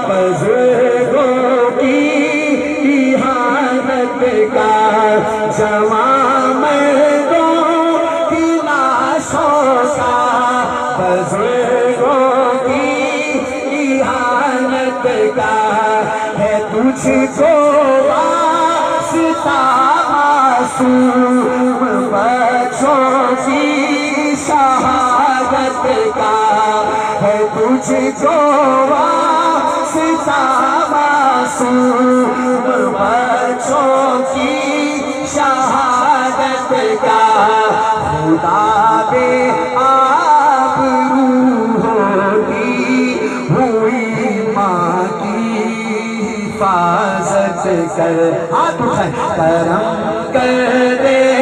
بزرگوں کی احانت کا جوان مردوں کی لاشوں کا بزرگوں کی احانت کا ہے تجھ کو واسطہ معصوم بچوں کی شہادت کا ہے تجھ کو واسطہ معصوم بچوں کی شہادت کا خدا بے آبرو ہوتی ہوئی ماں کی حفاظت کر ہاتھ اٹھائیں کرم کر دے